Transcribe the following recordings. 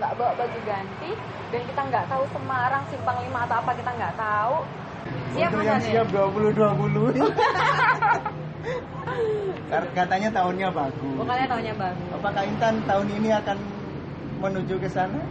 nggak bawa baju ganti dan kita nggak tahu Semarang Simpang 5 atau apa, kita nggak tahu. Siap Untuk Mas yang Ade? siap 2020. Katanya tahunnya bagus. Pokoknya tahunnya bagus. Apakah Intan tahun ini akan menuju ke sana?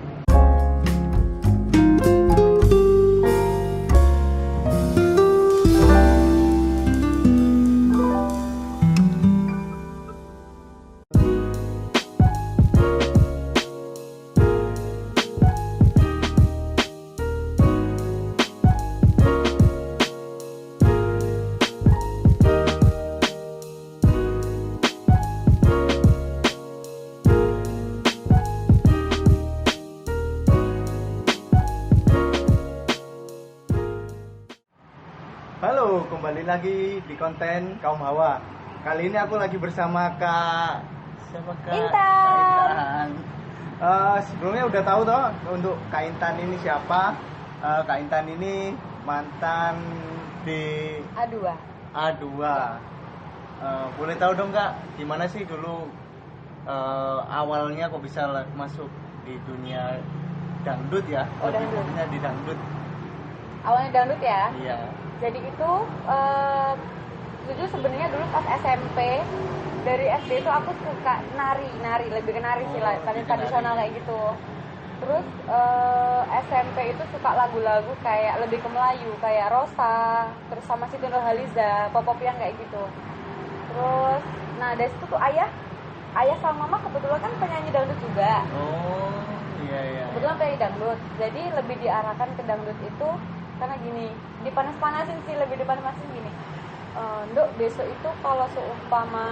Halo, kembali lagi di konten Kaum Hawa. Kali ini aku lagi bersama Kak siapa Kak? Intan. Kak Intan. Sebelumnya udah tahu toh untuk Kak Intan ini siapa? Kak Intan ini mantan di A2. A2. Boleh tahu dong Kak, gimana sih dulu awalnya kok bisa masuk di dunia dangdut ya? Oh, Lebih dangdut. tepatnya di dangdut. Awalnya dangdut ya. Iya. Jadi itu jujur sebenarnya dulu pas SMP, dari SD itu aku suka nari lebih ke nari sih lah, tari lebih ke tradisional nari. kayak gitu. Terus SMP itu suka lagu-lagu kayak lebih ke Melayu, kayak Rosa, terus sama Siti Nurhaliza, pop yang kayak gitu. Terus, nah dari situ tuh ayah sama mama kebetulan kan penyanyi dangdut juga. Oh, iya iya. Kebetulan penyanyi dangdut, jadi lebih diarahkan ke dangdut itu karena gini, dipanas-panasin sih, lebih dipanas-panasin gini. Nduk, besok itu kalau seumpama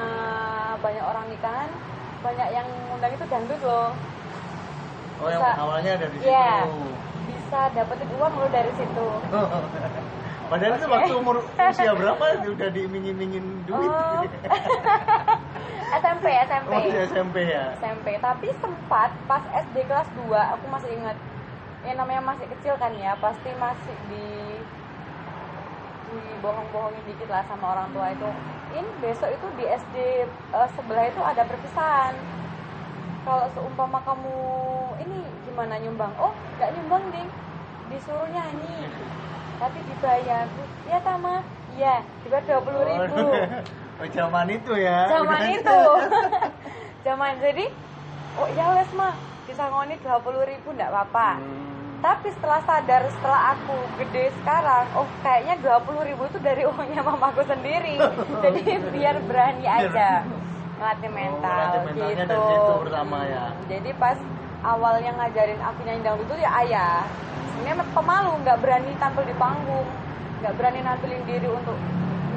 banyak orang nikahan, banyak yang ngundang itu dangdut loh. Oh, yang awalnya ada di situ. Iya, bisa dapetin uang lo dari situ. Padahal itu waktu umur usia berapa udah diiming-imingin duit? Oh. SMP. Oh, di SMP ya. SMP, tapi sempat pas SD kelas 2, aku masih ingat. Ya namanya masih kecil kan ya, pasti masih dibohong-bohongin dikit lah sama orang tua itu. Ini besok itu di SD sebelah itu ada perpisahan. Kalau seumpama kamu ini gimana nyumbang? Oh, nggak nyumbang ding, disuruh nyanyi, tapi dibayar. Ya Tama, iya, dibayar 20.000. Oh, zaman itu ya. Zaman Udah. itu. Zaman jadi, oh ya wes mah, disangoni 20.000 nggak apa-apa. Tapi setelah sadar, setelah aku gede sekarang, oh kayaknya 20.000 itu dari uangnya mamaku sendiri. Jadi biar berani aja ngelatih mental, ngelatih mentalnya gitu. dari situ pertama ya. Jadi pas awalnya ngajarin aku nyanyi dangdut itu ya ayah. Sebenarnya pemalu, nggak berani tampil di panggung, nggak berani nampilin diri untuk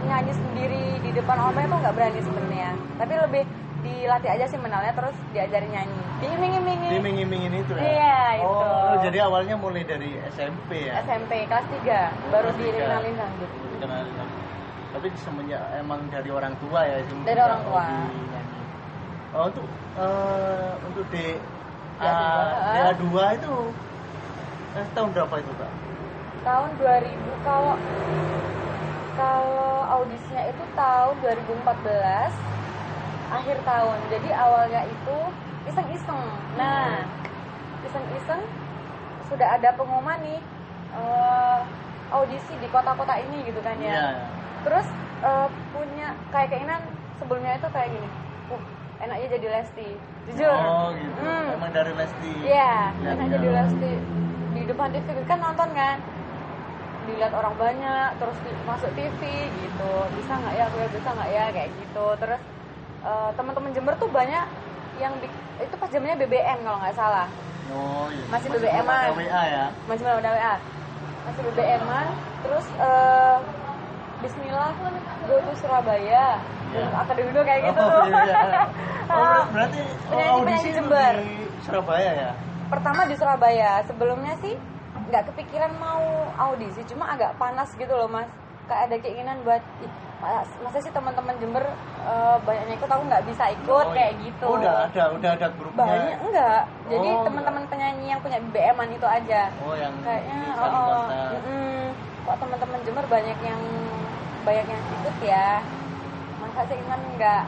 nyanyi sendiri di depan orang itu nggak berani sebenarnya. Tapi lebih dilatih aja sih mentalnya, terus diajarin nyanyi, Diiming-imingin itu ya. Iya, itu. Oh, jadi awalnya mulai dari SMP ya. SMP kelas 3 baru Kelas tiga. dikenalin dangdut. Dikenalin. Tapi semenjak emang dari orang tua ya sih. Dari orang tua. Nyanyi. Oh, untuk di D2. D2 itu tahun berapa itu, Kak? Tahun 2000, kalau audisinya itu tahun 2014 akhir tahun. Jadi awalnya itu iseng-iseng. Nah, iseng-iseng sudah ada pengumuman nih audisi di kota-kota ini gitu kan ya. Iya. Terus punya kayak keinginan sebelumnya itu kayak gini. Enaknya jadi Lesti. Jujur. Oh, gitu. Emang dari Lesti. Iya, Lihat enak ya. jadi Lesti. Di depan TV kan nonton kan. Dilihat orang banyak, terus masuk TV gitu. Bisa nggak ya, gue bisa nggak ya, kayak gitu. Terus teman-teman Jember tuh banyak yang itu pas zamannya BBM kalau nggak salah. Oh, iya. Masih belum BBM-an. ada WA ya. Masih belum ada WA. Masih BBM-an. Terus Bismillah, go to Surabaya. Iya. Akademi dulu kayak gitu Oh, tuh. iya. Oh, berarti Penyanyi-penyanyi audisi Jember. di Surabaya ya? Pertama di Surabaya, sebelumnya sih nggak kepikiran mau audisi, cuma agak panas gitu loh mas. Kayak ada keinginan buat, masa sih teman-teman Jember banyaknya ikut, aku nggak bisa ikut kayak gitu. Oh, udah ada grupnya. Banyak enggak. Jadi Oh, teman-teman penyanyi yang punya BBM-an itu aja. Oh, yang Kayaknya saling kontak. kok teman-teman Jember banyak yang ikut ya. Masa sih kan nggak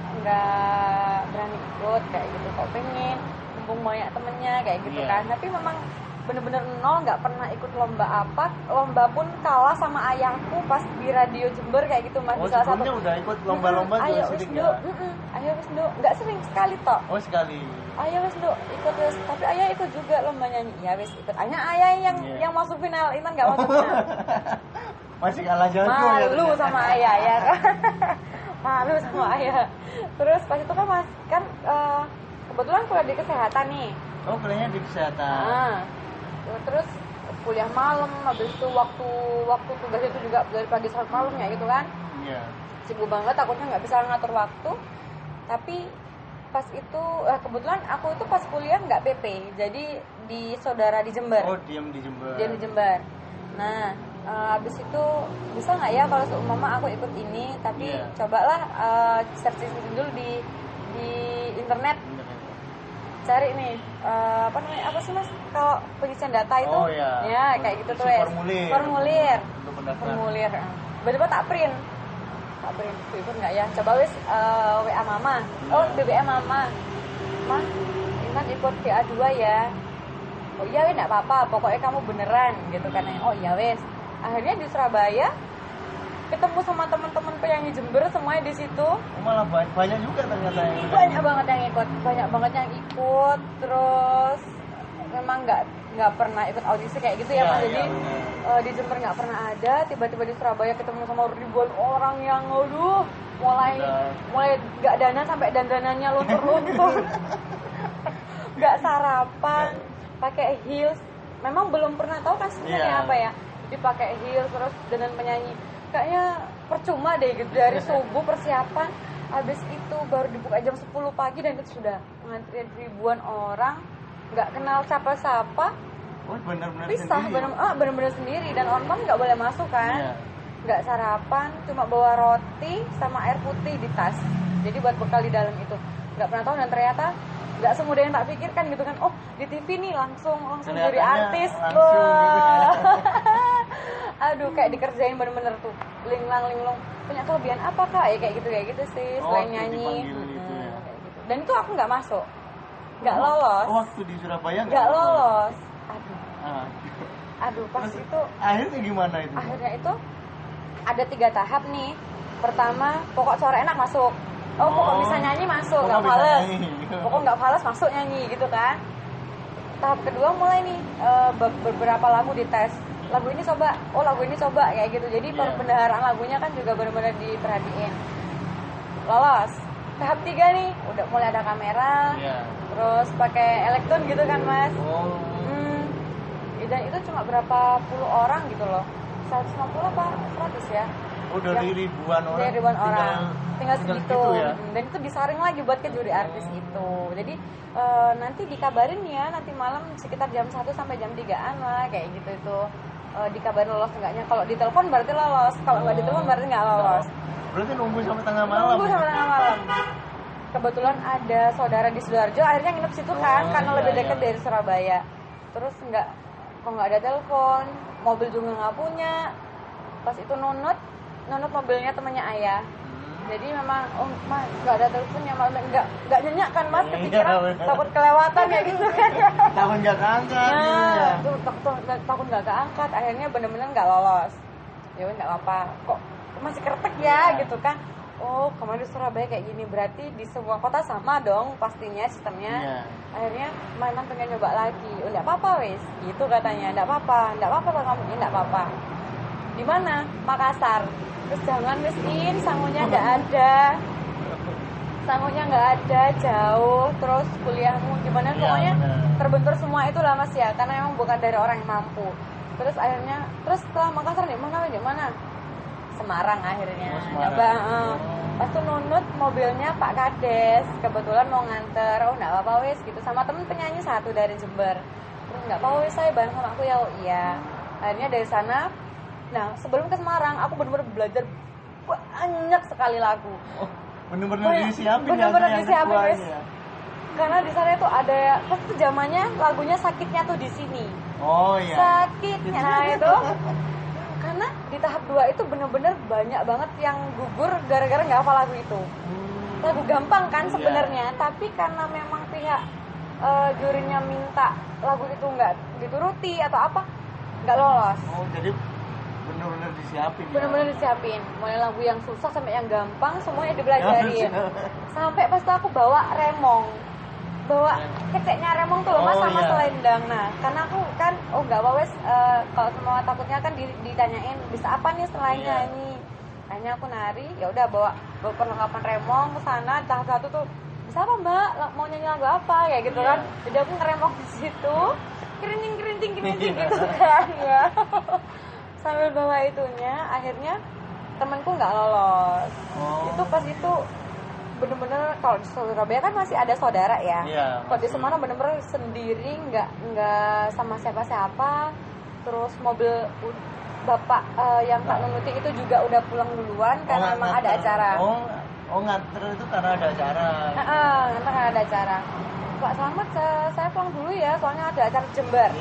berani ikut kayak gitu. Kok pengen mumpung banyak temennya kayak gitu Iya. kan. Tapi memang bener-bener nol, nggak pernah ikut lomba apa. Lomba pun kalah sama ayahku pas di radio Jember kayak gitu mas. Oh, Di salah satu sebelumnya udah ikut lomba-lomba tuh ayo wis sering Nduk, ya? ayo wis Nduk, nggak sering sekali toh. Oh, sekali. Ayo wis Nduk, ikut wis. Tapi ayah ikut juga lomba nyanyi. Ya wis ikut. Hanya ayah yang Iya. yang masuk final, Intan nggak masuk final. Masih kalah jago ya Malu ternyata. sama ayah ya kan. Malu sama ayah. Terus pas itu kan mas kan kebetulan kuliah di kesehatan nih. Oh, kuliahnya di kesehatan. Nah, terus kuliah malam, habis itu waktu tugas itu juga dari pagi sampai malam ya gitu kan. Iya. Sibuk banget, takutnya nggak bisa ngatur waktu. Tapi pas itu kebetulan aku itu pas kuliah nggak PP, jadi di saudara di Jember. Oh, diam di Jember. Dia di Jember. Nah, habis itu bisa nggak ya kalau seumpama aku ikut ini, tapi Iya. cobalah searching dulu di internet, Bener ya. cari nih apa sih mas kalau pengisian data itu, Oh, iya. ya kayak gitu tuh Isi wes. formulir. Untuk pendaftaran. formulir. Bener-bener tak print, ikut nggak ya? Coba wes WA mama, oh Iya. BBM mama, mah Intan ikut PA2 ya. Oh iya wes nggak apa-apa, pokoknya kamu beneran gitu kan. Oh iya wes. Akhirnya di Surabaya ketemu sama teman-teman penyanyi Jember semuanya di situ. Oh, malah banyak juga ternyata yang udah. Banyak banget yang ikut. Terus memang nggak pernah ikut audisi kayak gitu ya Iya, mas. Jadi iya, di Jember nggak pernah ada. Tiba-tiba di Surabaya ketemu sama ribuan orang yang mulai nggak dana sampai dandanannya luntur-luntur. Nggak sarapan, pakai heels. Memang belum pernah tahu kan sebenarnya Iya. apa ya. Dipakai heels terus dengan penyanyi. Kayaknya percuma deh gitu, dari subuh persiapan, habis itu baru dibuka jam 10 pagi dan itu sudah ngantri ribuan orang, nggak kenal siapa-siapa, Oh, benar-benar pisah sendiri. bener-bener sendiri, dan on nggak boleh masuk Iya. kan, nggak sarapan, cuma bawa roti sama air putih di tas, jadi buat bekal di dalam itu. Nggak pernah tahu, dan ternyata nggak semudah yang tak pikirkan gitu kan. Oh, di TV nih langsung jadi Kelihatannya artis. langsung gitu ya. Aduh, kayak dikerjain bener-bener tuh linglung. Punya kelebihan apa kak? Ya kayak gitu sih, Oh, selain waktu nyanyi. dipanggil gitu ya. Kayak gitu. Dan itu aku nggak masuk, nggak lolos, Oh, waktu di Surabaya nggak lolos. Ah. Aduh, pas Terus itu akhirnya gimana itu? akhirnya itu ada 3 tahap nih. Pertama, pokok suara enak masuk. Oh, pokok bisa nyanyi masuk, Pokok nggak bisa fales. nyanyi. Pokok nggak fales masuk nyanyi gitu kan. Tahap kedua mulai nih beberapa lagu dites. Lagu ini coba, oh lagu ini coba kayak gitu. Jadi Iya. pembendaharaan lagunya kan juga benar-benar diperhatiin. Lolos. Tahap 3 nih, udah mulai ada kamera, Iya. terus pakai elektron gitu kan mas. Oh. Dan itu cuma berapa puluh orang gitu loh, 150 apa 100 ya. Oh, dari ribuan orang. Dari ribuan orang, tinggal segitu. segitu ya. Dan itu disaring lagi buat ke juri artis itu. Jadi nanti dikabarin ya, nanti malam sekitar jam 1 sampai jam 3-an lah kayak gitu itu. Dikabarin lolos enggaknya. Kalau ditelepon berarti lolos, kalau nggak ditelepon berarti nggak lolos. Berarti nunggu sampai tengah malam. Nunggu sampai tengah malam. Kebetulan ada saudara di Sidoarjo, akhirnya nginep situ kan, karena iya, lebih dekat iya. dari Surabaya. Terus kok nggak ada telepon, mobil juga nggak punya. Pas itu nunut mobilnya temannya ayah. Jadi memang mas nggak ada teleponnya, malah nggak nyenyak kan mas, Iya, kepikiran bener. takut kelewatan ya gitu kan. Tahun nggak keangkat gitu ya. Nah, tuh takut nggak keangkat, akhirnya bener-bener nggak lolos. Ya udah nggak apa, kok masih kretek ya Iya. gitu kan. Oh, kemarin di Surabaya kayak gini, berarti di semua kota sama dong pastinya sistemnya. Iya. Akhirnya Mainan pengen nyoba lagi. Oh, enggak apa-apa wes, gitu katanya. Enggak apa-apa kalau kamu ini enggak apa-apa. Di mana? Makassar. Terus jangan wes sangunya enggak ada. Sangunya enggak ada, jauh. Terus kuliahmu gimana? Iya, Pokoknya bener. terbentur semua itu lah Mas ya, karena memang bukan dari orang yang mampu. Terus akhirnya, setelah Makassar di mana? Semarang akhirnya. Oh, Semarang. Nyoba. Pas tuh nunut mobilnya Pak Kades, kebetulan mau nganter. Oh nggak apa-apa wes gitu, sama temen penyanyi satu dari Jember. Terus nggak apa-apa wes, saya bareng sama aku ya. Oh iya. Akhirnya dari sana, nah sebelum ke Semarang aku benar-benar belajar banyak sekali lagu. Oh, bener-bener disiapin Bener-bener yang disiapin kedua wes. ini ya. Karena di sana itu ada, pas itu zamannya lagunya sakitnya tuh di sini. Oh iya. Sakitnya, nah itu. Karena di tahap 2 itu bener-bener banyak banget yang gugur gara-gara nggak hafal lagu itu. Lagu gampang kan Iya. sebenarnya, tapi karena memang pihak jurinya minta lagu itu nggak dituruti atau apa, nggak lolos. Oh, jadi benar-benar disiapin. Bener-bener disiapin, mulai lagu yang susah sampai yang gampang semuanya dipelajarin. Sampai pas itu aku bawa remong, bawa keceknya remong tuh loh mas, sama selendang. Nah karena aku kan nggak apa wes, kalau semua takutnya kan ditanyain bisa apa nih selain nyanyi. Akhirnya aku nari, ya udah bawa perlengkapan remong ke sana. Tahap satu tuh bisa apa mbak, mau nyanyi lagu apa kayak gitu kan. Jadi aku ngeremong di situ, kerincing gitu kan ya. Sambil bawa itunya, akhirnya temanku nggak lolos. Itu pas itu bener-bener, kalau di Surabaya kan masih ada saudara ya. Kalau di Semarang bener-bener sendiri, nggak sama siapa-siapa. Terus mobil bapak yang tak nunuti itu juga udah pulang duluan karena memang ada acara. Nganter itu karena ada acara. Nganter karena ada acara. Pak selamat, saya pulang dulu ya, soalnya ada acara Jember.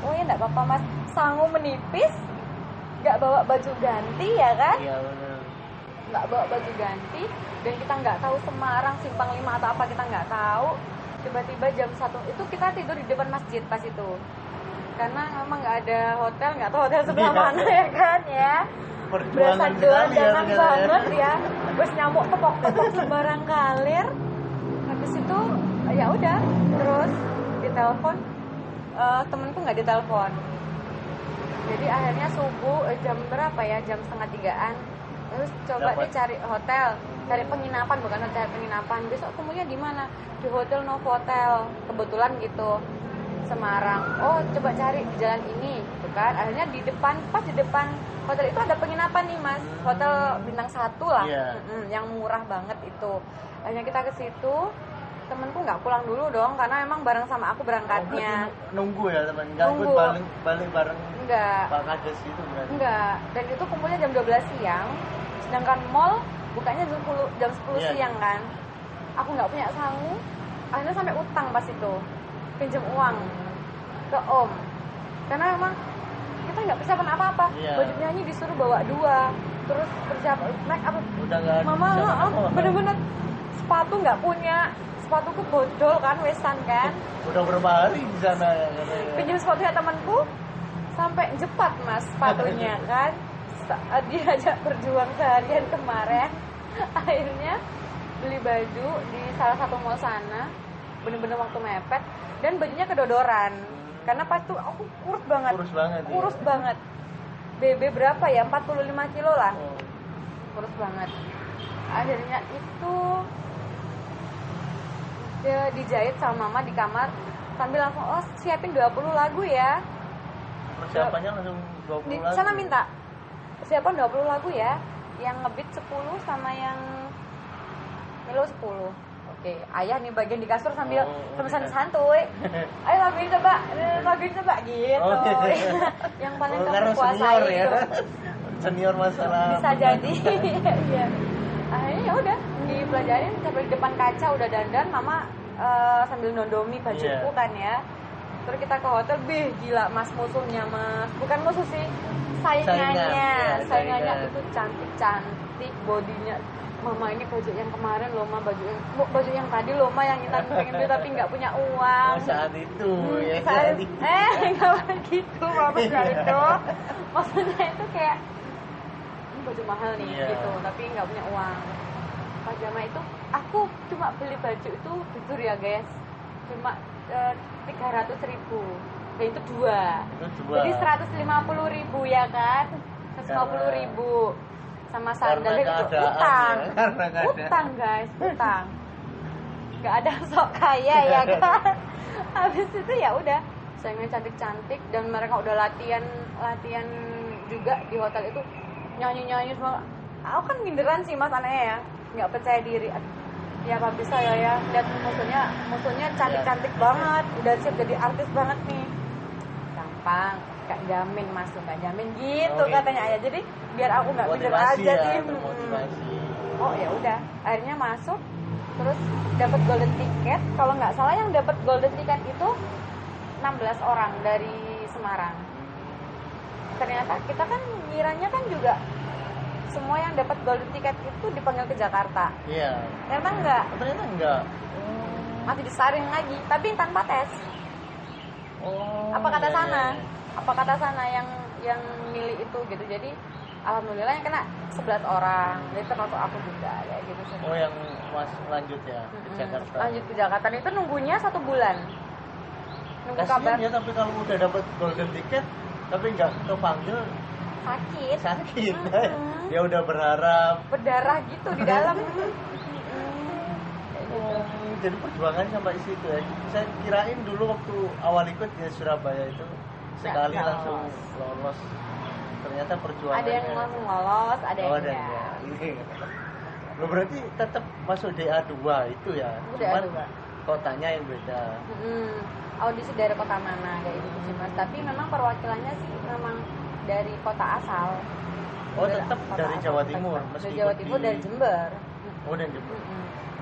Oh ya nggak apa-apa mas, sangu menipis. Nggak bawa baju ganti ya kan? Iya benar. Nggak bawa baju ganti, dan kita nggak tahu Semarang Simpang 5 atau apa, kita nggak tahu. Tiba-tiba jam 1 itu kita tidur di depan masjid pas itu, karena memang nggak ada hotel, nggak tahu hotel sebelah mana ya kan ya. Berasa gelandangan banget ya, terus nyamuk tepok-tepok sembarang kalir. Habis itu ya udah, terus ditelepon, temenku nggak ditelepon. Jadi akhirnya subuh jam berapa ya, jam 2:30-an, terus coba deh cari hotel, cari penginapan, bukan hotel, penginapan. Besok ketemunya di mana? Di Hotel Novotel, kebetulan gitu, Semarang. Oh coba cari di jalan ini gitu kan. Akhirnya di depan, pas di depan hotel itu ada penginapan nih mas, hotel bintang 1 lah, yang murah banget itu. Akhirnya kita ke situ. Temenku nggak pulang dulu dong, karena emang bareng sama aku berangkatnya. Nunggu ya teman, nggak ikut balik bareng. Enggak. Pak Kades itu berarti. Enggak. Dan itu kumpulnya jam 12 siang, sedangkan mall bukanya jam 10 siang kan. Aku nggak punya sangu, akhirnya sampai utang pas itu, pinjam uang ke om, karena emang kita nggak persiapan apa-apa. Baju nyanyi disuruh bawa 2, terus persiapan make up. Udah nggak. Mama, bener-bener sepatu nggak punya. Sepatuku bodol kan, wesan kan. Udah berapa hari di sana ya? Pinjam sepatunya temanku sampai jepat mas sepatunya kan. Dia ajak berjuang seharian kemarin. Akhirnya beli baju di salah satu mall sana, bener-bener waktu mepet, dan bajunya kedodoran. Karena pas itu aku kurus banget. Kurus banget. BB berapa ya? 45 kilo lah. Kurus banget. Akhirnya itu dia dijahit sama mama di kamar sambil langsung siapin 20 lagu ya. Persiapannya langsung 20 lagu. Di sana minta persiapan 20 lagu ya, yang ngebeat 10 sama yang melo 10. Oke, ayah nih bagian di kasur sambil santuy. Ayo laguin coba gitu. Yang paling kamu kuasai ya. Senior masalah. Bisa jadi. Iya. Akhirnya ya udah dipelajarin sampai di depan kaca udah dandan, mama sambil nondomi bajuku kan ya. Terus kita ke hotel, gila mas, musuhnya mas, bukan musuh sih, saingannya itu cantik bodinya. Mama ini baju yang kemarin loh ma, baju yang tadi loh ma, yang kita pengen beli tapi nggak punya uang. Saat itu nggak begitu maksudnya itu. Maksudnya itu kayak baju mahal nih gitu, tapi nggak punya uang. Pajama itu aku cuma beli baju itu jujur ya guys, cuma 300.000, dan itu dua. Jadi 150.000 ya kan, 150.000 sama sandal itu utang guys, nggak ada sok kaya ya kan. Habis itu ya udah saingan cantik dan mereka udah latihan juga di hotel itu, nyanyi semua. Aku kan minderan sih mas anaknya ya, nggak percaya diri. Ya apa bisa ya lihat musuhnya cantik banget, udah siap jadi artis banget nih. Gampang, gak jamin masuk, gak jamin gitu katanya ayah. Jadi biar aku nggak minder aja sih. Oh ya udah, akhirnya masuk, terus dapat golden ticket. Kalau nggak salah yang dapat golden ticket itu 16 orang dari Semarang. Ternyata kita kan ngiranya kan juga semua yang dapat golden ticket itu dipanggil ke Jakarta. Iya. Ternyata enggak. masih disaring lagi, tapi tanpa tes. Apa kata iya, sana? iya. Apa kata sana yang milih itu gitu. Jadi alhamdulillah yang kena 11 orang. Jadi termasuk aku juga kayak gitu sih. Oh, yang Mas lanjut ya ke Jakarta. Lanjut ke Jakarta itu nunggunya 1 bulan. Nunggu Kasian kabar. ya, tapi kalau udah dapat golden ticket tapi nggak kepanggil sakit. Ya udah berdarah gitu di dalam. Jadi perjuangan sampai situ ya. Saya kirain dulu waktu awal ikut di Surabaya itu sekali Nggak langsung lolos. Ternyata perjuangannya. Ada yang langsung lolos, ada yang ada enggak. Lo berarti tetap masuk DA2 itu ya. Cuman DA2. kotanya yang beda. Audisi dari kota mana kayak gitu sih Mas. Tapi memang perwakilannya sih memang dari kota asal. Oh, tetap dari asal. Jawa Timur, Dari Jawa Timur, dari Jember. Oh, dari Jember.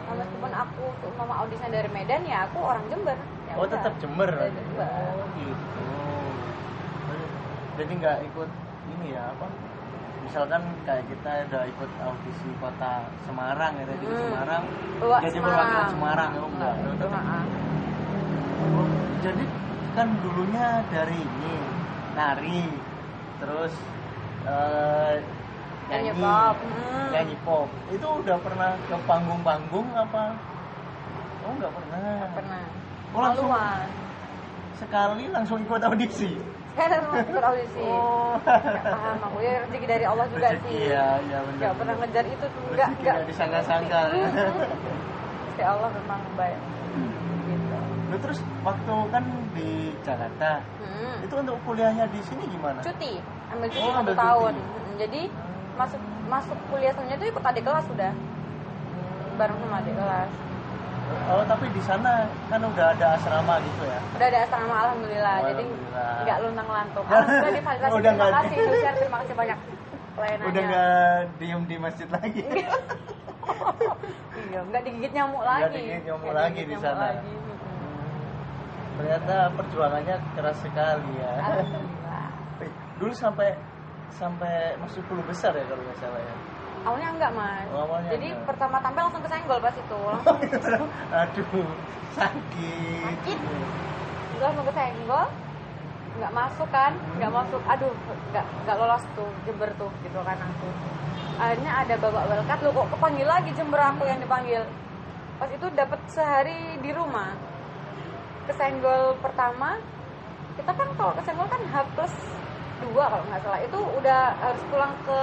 Nah, meskipun aku mama audisinya dari Medan, ya aku orang Jember. Ya oh, udah. tetap Jember. Dari Jember. Oh, gitu. Jadi nggak ikut ini ya apa? Misalkan kayak kita udah ikut audisi kota Semarang ya, dari Semarang. Jadi perwakilan Semarang ya, enggak. Oh, jadi kan dulunya dari ini nari, terus nyanyi pop. Itu udah pernah ke panggung-panggung apa? Oh, nggak pernah. Nggak pernah. Oh, langsung Maluan. sekali langsung ikut audisi. Saya langsung ikut audisi. Oh. Nggak paham aku. Ya rezeki dari Allah juga Rezeki, sih. Iya, benar. Nggak pernah ngejar itu tuh. Nggak disangka-sangka. Ya Allah memang baik. Gitu. Nah, terus waktu kan di Jakarta, itu untuk kuliahnya di sini gimana? Cuti, ambil cuti ambil 1 tahun. cuti. Jadi masuk kuliah selanjutnya itu ikut adik kelas sudah, bareng sama adik kelas. Oh, tapi di sana kan udah ada asrama gitu ya? Udah ada asrama alhamdulillah, jadi nggak luntang-lantung. Alhamdulillah difasilitasi. Udah terima kasih Lucian, terima kasih banyak pelayanannya. Udah nggak diem di masjid lagi? Iya, nggak digigit nyamuk lagi. Nggak digigit nyamuk lagi di sana. Ternyata perjuangannya keras sekali ya. Alhamdulillah. Dulu sampai masuk 10 besar ya kalau nggak salah ya. Awalnya enggak Mas. Awalnya Jadi enggak. pertama tampil langsung kesenggol pas itu. Langsung Aduh, sakit. langsung kesenggol. Nggak masuk kan? Nggak masuk. Aduh, nggak lolos tuh Jember tuh gitu kan aku. Akhirnya ada babak welcome, lo kok kepanggil lagi Jember, aku yang dipanggil. Pas itu dapat sehari di rumah. Kesenggol pertama, kita kan kalau kesenggol kan H+2 kalau nggak salah, itu udah harus pulang ke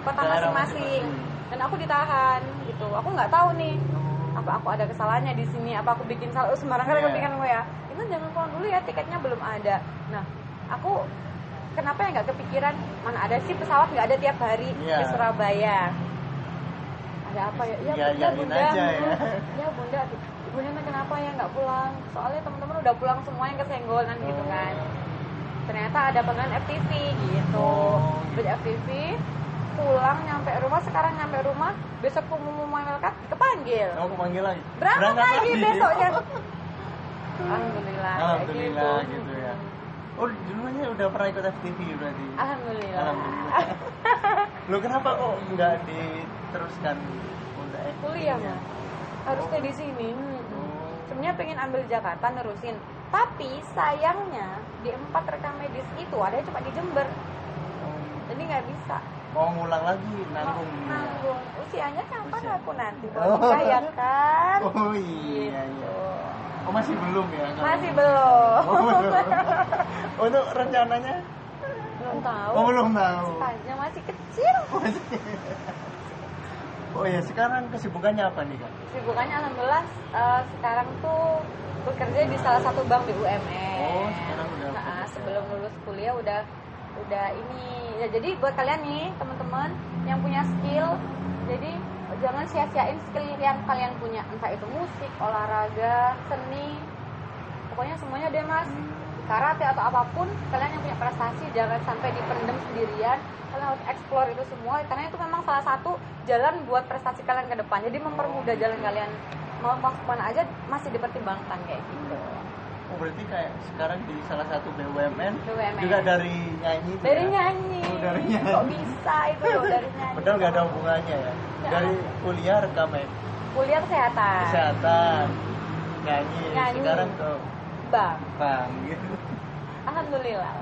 kota masing-masing. Dan aku ditahan gitu. Aku nggak tahu nih apa aku ada kesalahannya di sini, apa aku bikin salah. Semarang kan aku bikin gue ya. Itu jangan pulang dulu ya, tiketnya belum ada. Nah, aku kenapa ya nggak kepikiran, mana ada sih pesawat nggak ada tiap hari ke Surabaya. Ada apa ya? Ya bunda, aja ya. Ya bunda, bunda kenapa ya nggak pulang? Soalnya teman-teman udah pulang semua yang kesenggolan gitu kan. Ternyata ada panggilan FTV gitu. Beli FTV, pulang nyampe rumah, sekarang nyampe rumah, besok pengumuman welcome kepanggil. Kamu kepanggil lagi? Berangkat lagi besoknya. Alhamdulillah gitu ya. Oh, dulunya udah pernah ikut FTV berarti? Alhamdulillah. Lo kenapa kok nggak diteruskan untuk kuliah Mas? Harusnya di sini. Sebenarnya pengen ambil Jakarta nerusin, tapi sayangnya di 4 rekam medis itu ada cuma di Jember. Jadi nggak bisa. Mau ngulang lagi, nanggung. Usianya kapan aku nanti mau nikah ya kan? Oh iya iya. Oh masih belum ya? Masih belum. Untuk rencananya? Belum tahu. Oh belum tahu. Sepanjang masih kecil. Oh iya, sekarang kesibukannya apa nih Kak? Kesibukannya alhamdulillah sekarang tuh bekerja di salah satu bank BUMN. Oh, sekarang udah. Sebelum lulus kuliah udah ini. Ya, jadi buat kalian nih teman-teman yang punya skill, jadi jangan sia-siain skill yang kalian punya, entah itu musik, olahraga, seni, pokoknya semuanya deh Mas. Karate atau apapun, kalian yang punya prestasi jangan sampai dipendam sendirian. Kalian harus explore itu semua, karena itu memang salah satu jalan buat prestasi kalian ke depan. Jadi mempermudah jalan kalian, mau masuk mana aja masih dipertimbangkan kayak gitu. Oh berarti kayak sekarang di salah satu BUMN. Juga dari nyanyi itu dari ya? Nyanyi. Oh, dari nyanyi. Kok bisa itu loh dari nyanyi? Padahal nggak ada hubungannya ya. Dari kuliah rekam kuliah kesehatan. nyanyi. Nyanyi. Sekarang ke Bang, bang gitu. alhamdulillah.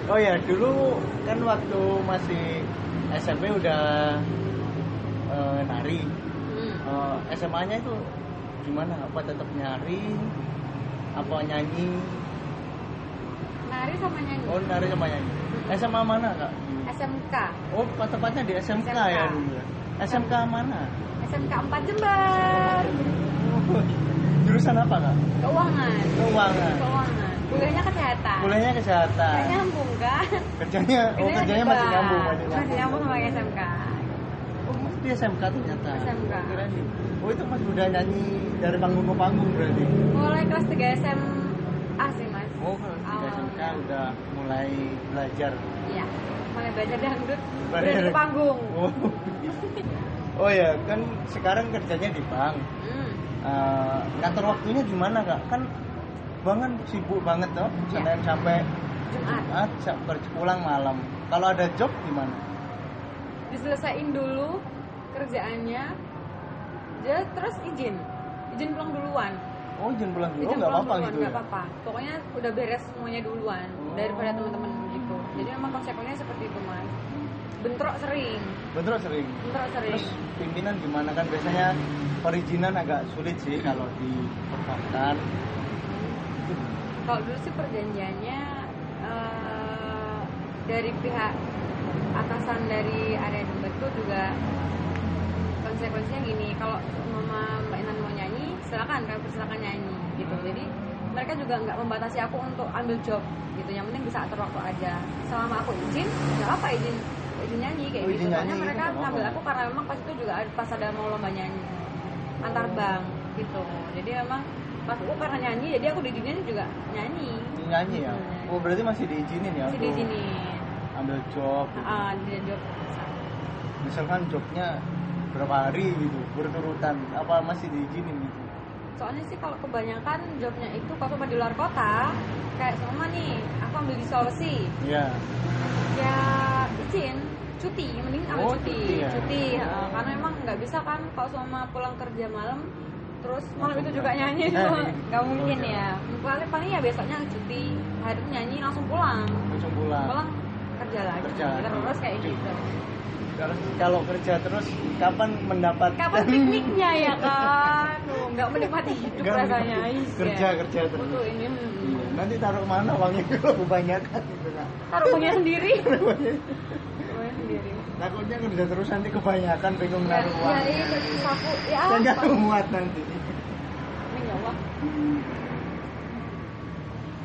Oh ya, dulu kan waktu masih SMP udah nari. SMA-nya itu gimana? Apa tetap nyari? Apa nyanyi? Nari sama nyanyi. Oh, nari sama nyanyi. SMA mana, Kak? SMK. Oh, tepatnya di SMK, SMK. ya dulu ya. SMK mana? SMK 4 Jember. Oh, jurusan apa, Kak? Keuangan. Keuangan. Keuangan. Kuliahnya kesehatan. Kuliahnya kesehatan. Kayaknya nyambung kan? Kerjanya masih nyambung, Masih nyambung sama SMK. Oh, masih di SMK ternyata. SMK. Kirain di- Oh, itu Mas udah nyanyi dari panggung ke panggung berarti. Mulai kelas 3 SMA sih mas. Oh, kalau di SMK udah mulai belajar. Iya. Mulai belajar dangdut. Belajar. Udah di panggung. Oh. Oh ya, kan sekarang kerjanya di bank. Ngatur waktunya gimana, Kak? Kan bank kan sibuk banget toh, Iya. Senin sampai Jumat. Jumat pulang malam. Kalau ada job gimana? Diselesain dulu kerjaannya. Dia terus izin pulang duluan. Oh, izin pulang dulu, Izin nggak pulang apa-apa duluan, gitu nggak ya? apa-apa. Pokoknya udah beres semuanya duluan Oh. daripada teman-teman gitu. Jadi memang konsekuensinya seperti itu mas. Bentrok sering. Bentrok sering. Terus Terus pimpinan gimana, kan biasanya perizinan agak sulit sih kalau di perbankan. kalau dulu sih perjanjiannya dari pihak atasan dari area Jember itu juga konsekuensinya gini, kalau mama Mbak Intan mau nyanyi silakan, kami persilakan nyanyi gitu. Jadi mereka juga nggak membatasi aku untuk ambil job gitu, yang penting bisa atur waktu aja. Selama aku izin nggak apa izin nyanyi kayak Oh, gitu. izin Soalnya nyanyi, mereka nggak ngambil apa-apa. aku karena memang pas itu juga pas ada mau lomba nyanyi antar bank gitu. Jadi memang pas aku karena nyanyi jadi aku diizinin juga nyanyi. Nyanyi ya? Oh, berarti masih diizinin ya? Masih untuk diizinin. ambil job gitu. Di job. Misalkan jobnya berapa hari gitu, berturutan, apa masih diizinin gitu? Soalnya sih kalau kebanyakan jobnya itu kalau cuma di luar kota, kayak sama nih, aku ambil di Sulawesi, Iya. ya izin cuti, mending ambil Oh, cuti, cuti ya? karena emang nggak bisa kan kalau sama pulang kerja malam, terus malam itu juga Langsung nyanyi, nyanyi. nggak mungkin Oh, ya. Paling ya besoknya cuti, hari itu nyanyi langsung pulang, Langsung pulang. kerja lagi, Kerja lagi. terus kayak gitu. Kalau kerja terus kapan mendapat? Kapan pikniknya ya kan? Nggak menikmati hidup Nggak rasanya. menikmati. Kerja terus. Untuk ini Iya, nanti taruh mana uangnya kalau kebanyakan gitu, Kak? taruh uangnya sendiri. Uangnya sendiri. Takutnya kerja terus nanti kebanyakan bingung Ya, naruh uang. ya itu saku ya Dan apa? nggak muat nanti. Amin ya Allah.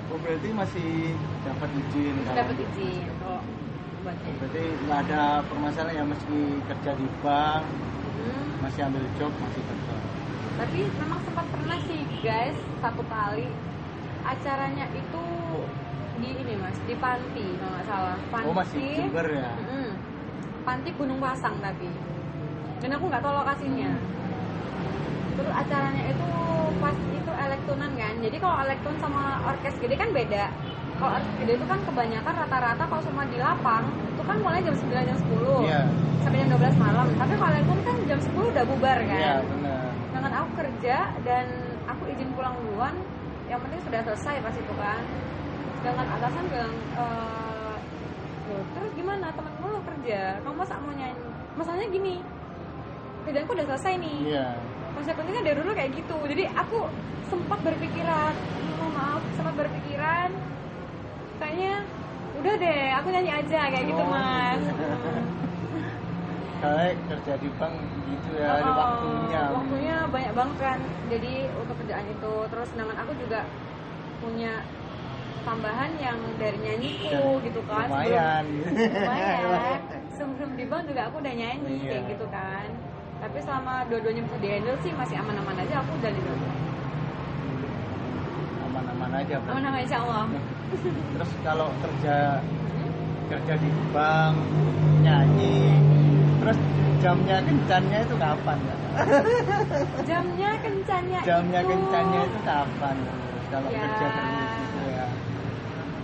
Oh, berarti masih dapat izin. kalau- Dapat izin kalau buat ini. Berarti nggak ada permasalahan ya, meski kerja di bank, Hmm. masih ambil job, masih kerja. Tapi memang sempat pernah sih guys satu kali acaranya itu di ini mas di Panti kalau nggak salah. Panti. Oh, masih Jember ya? Mm-mm. Panti Gunung Pasang tapi. Dan aku nggak tahu lokasinya. Terus acaranya itu pas itu elektronan kan. Jadi kalau elektron sama orkes gede kan beda. Kalau orkes gede itu kan kebanyakan rata-rata kalau semua di lapang itu kan mulai jam 9 jam 10 Iya. sampai jam 12 malam. Tapi kalau elektron kan jam 10 udah bubar kan. Iya, benar. Dengan aku kerja dan aku izin pulang duluan, yang penting sudah selesai pas itu kan. Sedangkan atasan bilang, loh, terus gimana temen-temen lo kerja? Kamu masa mau nyanyi? Masalahnya gini, kerjaanku udah selesai nih. Iya. Konsekuensinya dari dulu kayak gitu. Jadi aku sempat berpikiran, maaf, sempat berpikiran, kayaknya udah deh, aku nyanyi aja kayak gitu Oh, mas. Kayak kerja di bank gitu ya, ada waktunya. Waktunya banyak banget kan. Jadi untuk kerjaan itu, terus sedangkan aku juga punya tambahan yang dari nyanyiku gitu kan. Lumayan. Lumayan. Sebelum di bank juga aku udah nyanyi Iya. kayak gitu kan. Tapi selama dua-duanya bisa dihandle sih masih aman-aman aja, aku udah di Aman-aman aja. Bro. aman-aman insya Allah. Terus kalau kerja di bank, nyanyi, terus jamnya kencannya itu kapan ya? Jamnya kencannya Jamnya itu kencannya itu kapan? Kalau Ya. kerja terus gitu ya.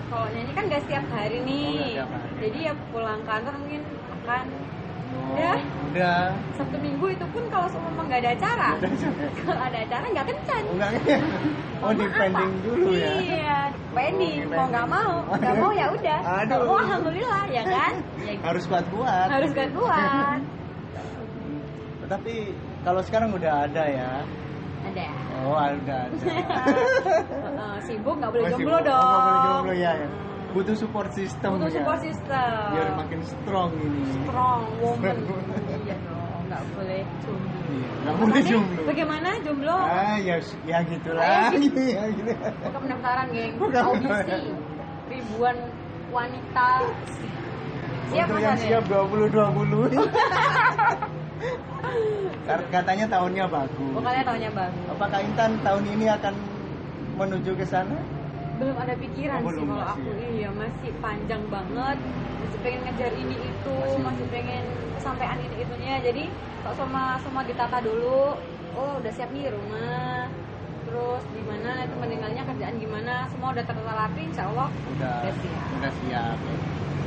kalau nyanyi kan gak setiap hari nih. Oh, nggak setiap hari. Jadi ya pulang kantor mungkin makan Ya, udah. Sabtu Minggu itu pun kalau seumpama nggak ada acara. Kalau ada acara nggak kencan. Enggak. Oh, Mohon di maaf, pending Pak. dulu ya. Iya, pending. Oh, Mau nggak mau, nggak mau ya udah. Aduh. Kalau mau alhamdulillah ya kan. Ya, Harus kuat-kuat. harus kuat. Tapi kalau sekarang udah ada ya. Ada. Oh, ada. Sibuk nggak boleh Masih jomblo dong. nggak boleh jomblo ya. Butuh support system. Butuh ya. support system. Biar makin strong ini. Strong woman. Iya dong, nggak boleh jomblo. Iya, nggak boleh Makanya, jomblo. Bagaimana jomblo? Ya gitulah. Gitu. Ya, gitu. Bukan pendaftaran, geng. Bukan Audisi ribuan wanita. Siap Untuk Mas yang Ade? siap 2020. Katanya tahunnya bagus. Bukannya tahunnya bagus. Apakah Intan tahun ini akan menuju ke sana? Belum ada pikiran Oh, sih belum, kalau masih aku. ya? Iya, masih panjang banget. Masih pengen ngejar ini itu, masih pengen kesampaian ini itunya. Jadi kok semua ditata dulu. Oh, udah siap nih rumah. Terus gimana itu meninggalnya, kerjaan gimana, semua udah tertata rapi, insya Allah Udah siap. siap.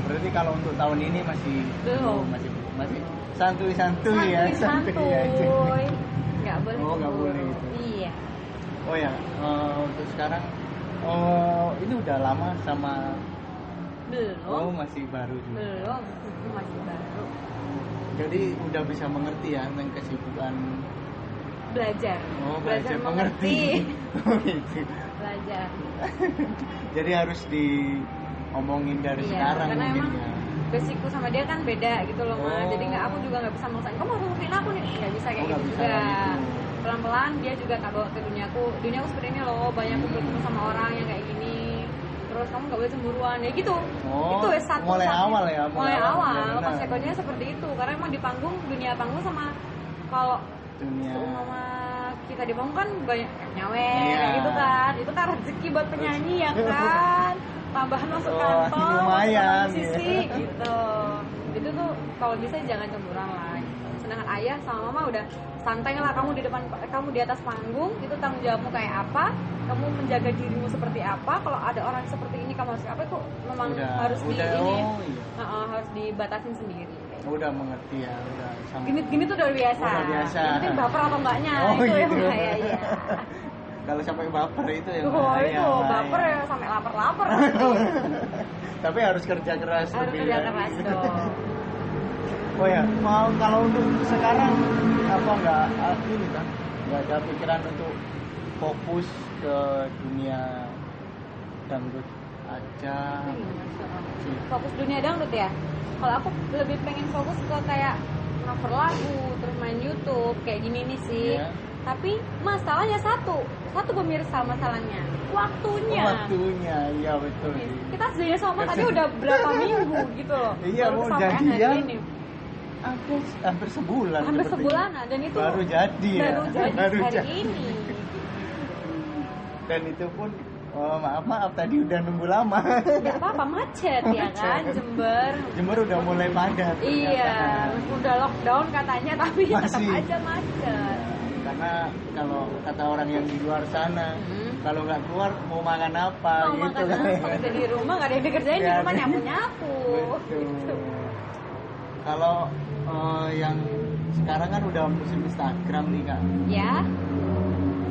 Berarti kalau untuk tahun ini masih Belum. masih santuy ya, Santuy, aja. nggak boleh. Oh, nggak boleh gitu. Iya. Oh ya, untuk sekarang ini udah lama sama Belum. masih baru juga. Belum. Itu masih baru. Jadi udah bisa mengerti ya tentang kesibukan. Belajar. Belajar mengerti. Oh, gitu. Belajar. Jadi harus diomongin dari Iya, sekarang karena mungkin emang ya. basicku sama dia kan beda gitu loh, Ma. Oh. Jadi aku juga nggak bisa maksain kamu harus ngikutin aku nih, nggak bisa kayak nggak gitu bisa juga. kayak gitu. Pelan-pelan dia juga tak bawa ke duniaku seperti ini loh, banyak kumpul sama orang yang kayak gini. Terus kamu nggak boleh cemburuan ya gitu. Oh, Itu ya satu mulai awal ya, mulai awal ya, benar. konsekuensinya seperti itu, karena emang di panggung, dunia panggung sama kalau Dunia. seumpama kita di panggung kan banyak nyawer Iya. kayak gitu kan, itu kan rezeki buat penyanyi ya kan, tambahan masuk Oh, kantor, lumayan, masuk musisi iya. gitu. Itu tuh kalau bisa jangan cemburuan lah gitu. Sedangkan ayah sama mama udah santai lah, kamu di depan, kamu di atas panggung, itu tanggung jawabmu kayak apa, kamu menjaga dirimu seperti apa, kalau ada orang seperti ini kamu harus apa, itu memang harus iya. harus dibatasin sendiri. Udah mengerti ya, udah sama. Gini tuh udah biasa. Udah biasa. Yang penting baper atau enggaknya, Oh, itu yang gitu. bahaya ya. Kalau sampai baper itu yang Tuh, bahaya, itu baper ya sampai lapar-lapar. Tapi harus kerja keras Harus lebih kerja lagi. keras dong. Oh ya, kalau untuk sekarang apa enggak ini kan? Enggak ada pikiran untuk fokus ke dunia dangdut aja. Fokus dunia dangdut ya. Kalau aku lebih pengen fokus ke kayak cover lagu, terus main YouTube kayak gini nih sih. Iya. Tapi masalahnya satu pemirsa masalahnya, waktunya. Iya betul sih. Kita sebenarnya sama tadi udah berapa minggu gitu loh. Iya, baru mau kesampaian hari jadian ini. Hampir sebulan. Hampir sepertinya. sebulanan dan itu baru jadi ya. baru jadi Baru hari jadi. ini. Dan itu pun maaf tadi udah nunggu lama. Nggak apa-apa, macet ya kan Jember. Jember udah mulai padat. Iya, ternyata. udah lockdown katanya tapi tetap Masih. aja macet. Karena kalau kata orang yang di luar sana, kalau nggak keluar mau makan apa Mau gitu makan kan. apa? Udah di rumah nggak ada yang dikerjain, di Iya, rumah iya. nyapu-nyapu. Betul. Kalau yang sekarang kan udah musim Instagram nih kak, Ya,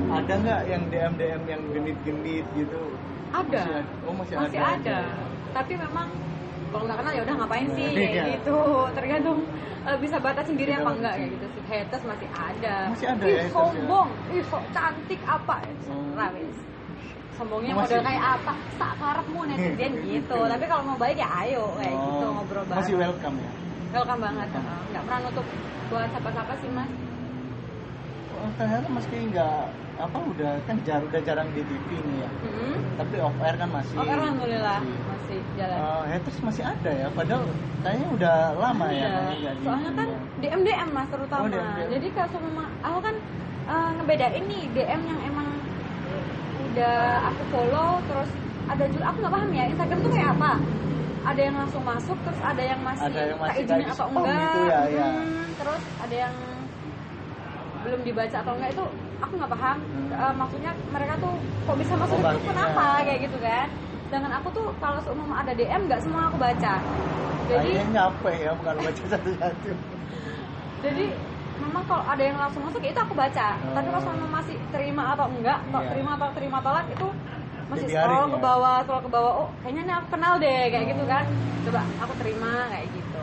ada nggak yang DM yang genit gitu? ada. Masih Masih ada. ada. Tapi memang kalau nggak kenal ya udah ngapain sih Iya. kayak gitu. Tergantung bisa batasin diri Bisa apa enggak batasin. kayak gitu sih. Haters masih ada. Masih ada Ih, ya haters ya? sombong. Ih, sok cantik apa? Serah wis. Sombongnya Masih- model kayak apa? Sak karepmu netizen gitu. Tapi kalau mau baik ya ayo kayak gitu ngobrol bareng. Masih welcome ya. Welcome banget. Nggak pernah nutup buat siapa-siapa sih mas. Ternyata meski nggak udah kan udah jarang di TV nih ya. Tapi off air kan masih. Oh, alhamdulillah masih. masih jalan. Haters masih ada ya, padahal kayaknya udah lama ya. Iya. nggak di- Soalnya kan DM mas terutama. Oh, DM. Jadi kalau sama aku kan ngebedain nih DM yang emang udah aku follow, terus ada juga aku nggak paham ya Instagram tuh kayak apa. Ada yang langsung masuk, terus ada yang masih Ada yang masih tak izinin kayak atau di-spam enggak. gitu ya, ya. Terus ada yang belum dibaca atau enggak, itu aku nggak paham. Maksudnya mereka tuh kok bisa masuk itu baginya. kenapa kayak gitu kan. Sedangkan aku tuh kalau seumpama ada DM nggak semua aku baca. Jadi Kayaknya nyampe ya, bukan baca satu-satu. Jadi memang kalau ada yang langsung masuk ya itu aku baca. Tapi kalau sama masih terima atau enggak, terima tolak itu masih scroll ke bawah, oh kayaknya ini aku kenal deh kayak gitu kan. Coba aku terima kayak gitu.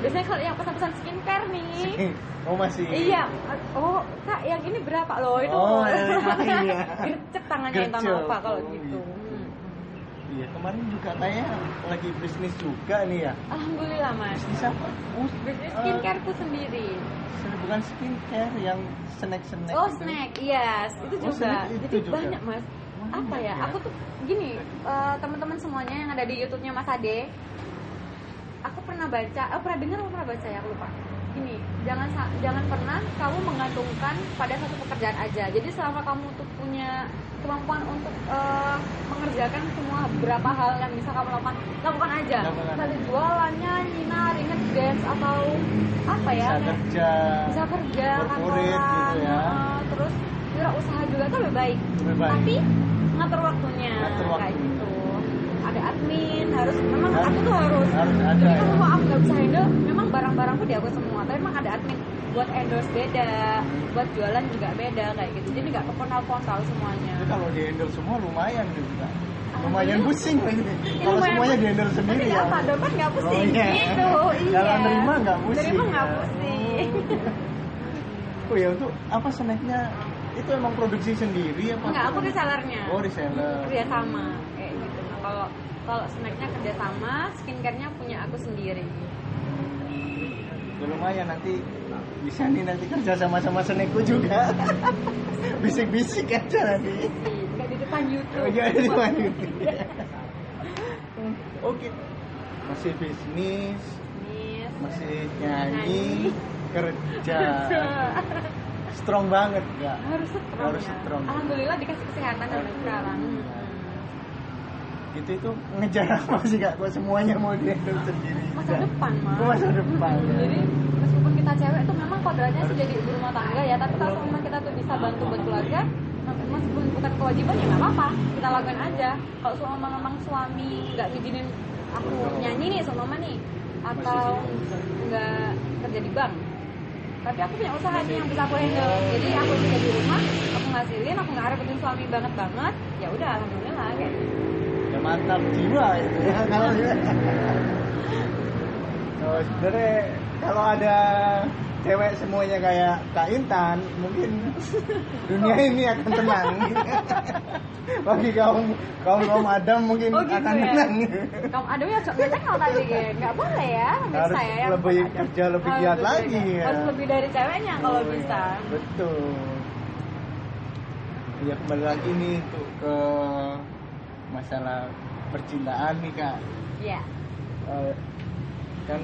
Biasanya kalau yang pesan-pesan skincare nih. Oh masih. Iya. Oh kak yang ini berapa loh itu? Oh iya. Gercep tangannya yang apa kalau gitu. Iya, kemarin juga kayaknya lagi bisnis juga nih ya. Alhamdulillah mas. Bisnis apa? Bisnis skincareku sendiri. Bukan skincare, yang snack. Oh gitu. Snack, yes itu juga. Itu juga. Banyak mas. Apa ya? Aku tuh gini, teman-teman semuanya yang ada di YouTube-nya Mas Ade, aku pernah baca, pernah dengar atau pernah baca ya, aku lupa. Gini, jangan pernah kamu menggantungkan pada satu pekerjaan aja. Jadi selama kamu tuh punya kemampuan untuk mengerjakan semua beberapa hal yang bisa kamu lakukan aja. Tadi jualan, nyanyi, nari, ngedance atau apa ya? Bisa kerja kantoran, gitu ya. Terus usaha juga tuh lebih baik. Tapi ngatur waktunya kayak gitu. Ada admin, memang aku tuh harus ada. Jadi kalau aku nggak bisa handle, memang barang-barangku di aku semua. Tapi memang ada admin buat endorse beda, buat jualan juga beda kayak gitu. Jadi nggak keponal-ponal semuanya. Jadi kalau di handle semua lumayan gitu kan. Lumayan pusing lagi. Kalau semuanya di handle sendiri ya. Apa dompet nggak pusing gitu. Iya. Kalau nerima nggak pusing. Nerima nggak pusing. Oh ya, untuk apa snacknya? Itu emang produksi sendiri apa? Enggak, aku resellernya. Oh, reseller. Kerja sama kayak gitu. Nah, kalau snacknya kerja sama, skincare-nya punya aku sendiri. Ya, lumayan nanti bisa nih nanti kerja sama snackku juga. Bisik-bisik aja nanti. Kayak di depan YouTube. Oh, iya, di depan YouTube. Oke. Masih bisnis. Masih nyanyi. Kerja. Strong banget enggak? Harus strong. Alhamdulillah dikasih kesehatan sampai sekarang. Itu ngejar apa sih kak? Kok semuanya mau dihandle sendiri? Masa depan mas. Masa depan. Jadi meskipun kita cewek itu memang kodratnya sih jadi ibu rumah tangga ya, tapi kalau sama kita tuh bisa bantu buat keluarga, meskipun bukan kewajiban ya nggak apa-apa, kita lakukan aja. Kalau sama memang suami nggak ngizinin aku nyanyi nih sama mama nih, atau nggak kerja di bank, tapi aku punya usaha nih yang bisa aku handle. Jadi aku bisa di rumah, aku ngasilin, aku nggak repotin suami banget, ya udah alhamdulillah kayak gitu. Ya mantap jiwa itu ya kalau sebenarnya kalau ada cewek semuanya kayak Kak Intan, mungkin dunia ini akan tenang. Bagi kaum Adam mungkin gitu akan ya? tenang. Kaum Adam ya cok nggak tadi nggak boleh ya, harus saya yang lebih kerja lebih giat lagi ya. Harus lebih dari ceweknya kalau bisa. Betul. Ya kembali lagi nih untuk ke masalah percintaan nih kak. Iya. Kan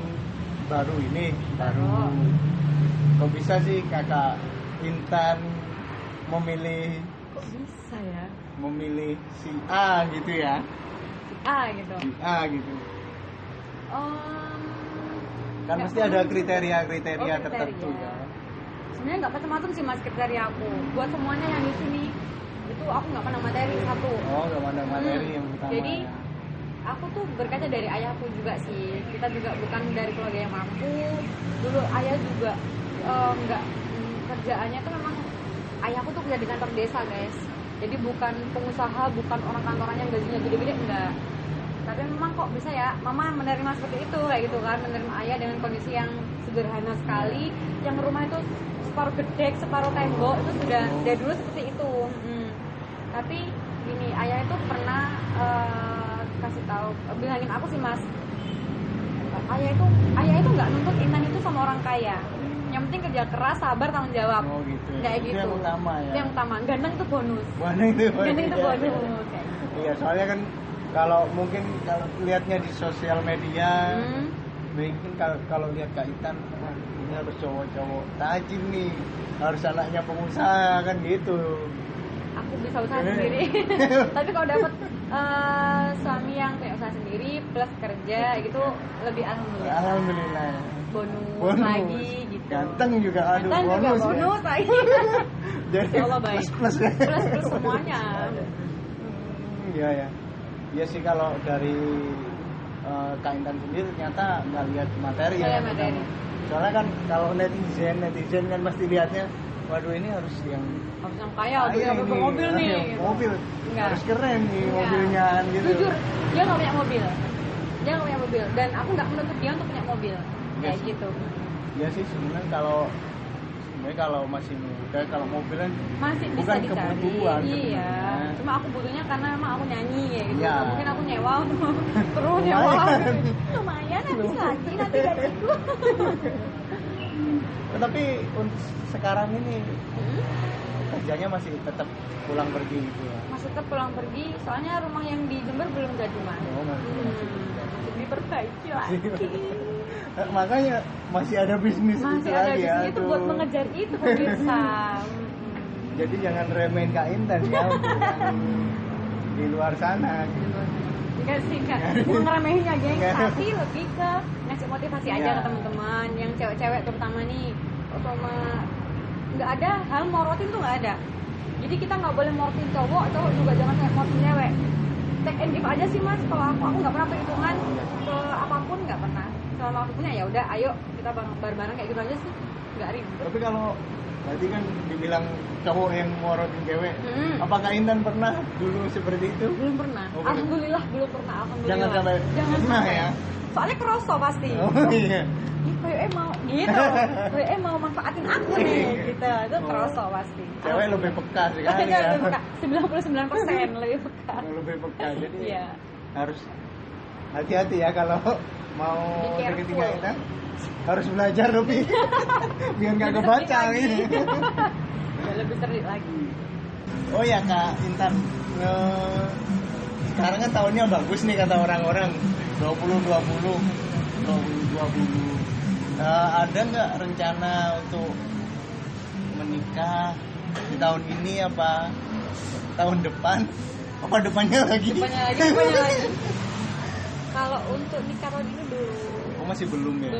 baru kok bisa sih kakak Intan memilih kok bisa ya memilih si A gitu ya, si A gitu kan mesti ada kriteria tertentu ya. Sebenarnya nggak macam-macam sih mas kriteria aku buat semuanya yang di sini itu aku nggak pandang materi satu. Nggak pandang materi yang utama. Jadi aku tuh berkaca dari ayahku juga sih. Kita juga bukan dari keluarga yang mampu. Dulu ayah juga nggak kerjaannya tuh memang ayahku tuh kerja di kantor desa guys. Jadi bukan pengusaha, bukan orang kantoran yang gajinya gede-gede, enggak. Tapi memang kok bisa ya mama menerima seperti itu kayak gitu kan, menerima ayah dengan kondisi yang sederhana sekali, yang rumah itu separuh gedek, separuh tembok, itu sudah dari dulu seperti itu. Tapi gini, ayah itu pernah kasih tahu, bilangin aku sih mas, ayah itu nggak nuntut Intan itu sama orang kaya, yang penting kerja keras, sabar, tanggung jawab. Gitu. Kayak gitu. Yang utama ya. Yang utama, ganteng itu bonus. Ganteng itu bonus. Iya, soalnya kan kalau mungkin kalau lihatnya di sosial media, mungkin kalau lihat Kak Intan, ini harus cowok-cowok tajir nih, harus anaknya pengusaha kan gitu. Aku bisa usaha sendiri. Tapi kalau dapat suami yang punya usaha sendiri plus kerja gitu lebih alhamdulillah. Bonus lagi gitu. Ganteng juga, Ganteng bonus. Juga bonus lagi. Jadi Allah baik. Plus semuanya. Iya ya. Iya sih kalau dari Kak Intan sendiri ternyata nggak lihat materi Nggak ya. lihat materi. Soalnya kan kalau netizen kan pasti lihatnya, waduh ini harus yang kaya, harus yang bermobil nih. Gitu. Mobil Enggak. harus keren nih Enggak. mobilnya gitu. Jujur, dia nggak punya mobil. Dia nggak punya mobil dan aku nggak menuntut dia untuk punya mobil. Kayak Yes. gitu. Ya sih sebenarnya kalau masih muda, kalau mobil kan Masih bisa bukan dicari. kebutuhan Iya. sebenarnya. Cuma aku butuhnya karena emang aku nyanyi ya gitu. Iya. Mungkin aku nyewa terus nyewa. Lumayan habis lagi nanti gajiku. Tapi sekarang ini kerjanya masih tetap pulang pergi gitu ya. Masih tetap pulang pergi, soalnya rumah yang di Jember belum jadi mas. Oh, masih. Diperbaiki lagi. Makanya masih ada bisnis Masih itu ada lagi di ya. sini tuh buat mengejar itu pemirsa. Jadi jangan remehin Kak Intan ya untuk yang di luar sana gitu. Enggak sih, enggak. Bukan ngeremehinnya, geng. Enggak. Tapi lebih ke ngasih motivasi aja Iya. ke teman-teman yang cewek-cewek terutama nih. Sama nggak ada hal morotin tuh nggak ada. Jadi kita nggak boleh morotin cowok juga jangan kayak morotin cewek. Take and give aja sih mas. Kalau aku nggak pernah perhitungan ke apapun, nggak pernah. Selama aku punya ya udah, ayo kita bareng-bareng kayak gitu aja sih. Nggak ribet. Tapi kalau tadi kan dibilang cowok yang morotin cewek, Hmm. apakah Intan pernah dulu seperti itu? Belum pernah. Oh, belum. Alhamdulillah belum pernah. Alhamdulillah. Jangan sampai Jangan pernah sampai. ya. Soalnya kerosok pasti. Oh iya. Ih, PUE mau gitu. PUE mau manfaatin aku nih gitu. Itu kerosok pasti. Cewek lebih peka sekali Cewek ya. lebih peka. 99% lebih peka. Lebih peka. Jadi Iya. harus hati-hati ya kalau mau Be careful. deketin Kak Intan. Harus belajar lebih biar nggak Lebih kebaca cerdik gitu. lagi. Ya, lebih cerdik lagi. Oh ya Kak Intan, sekarang kan tahunnya bagus nih kata orang-orang 2020. Ada nggak rencana untuk menikah di tahun ini apa tahun depan? Apa depannya lagi? Depannya lagi. Kalau untuk nikah tahun ini Oh masih belum ya?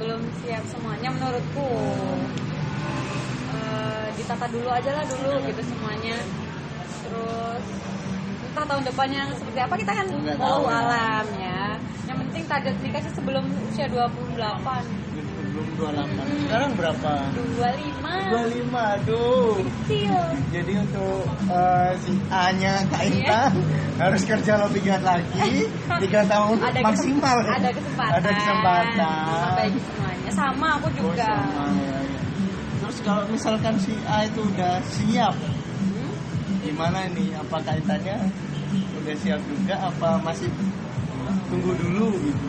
belum siap semuanya menurutku. Ditata dulu aja lah dulu gitu semuanya. Terus entah tahun depannya seperti apa kita kan Nggak mau tahu ya. alam ya. Yang penting target nikah sih sebelum usia 28. Belum 28. Sekarang berapa? 25. 25, aduh. Kecil. Jadi untuk si A-nya Kak Iya. Intan harus kerja lebih giat lagi 3 tahun maksimal. Ada kesempatan. Ada kesempatan. Sampai semuanya. Sama aku Oh, juga. sama, ya. Terus kalau misalkan si A itu udah siap, gimana nih? Apa kaitannya udah siap juga? Apa masih tunggu dulu gitu?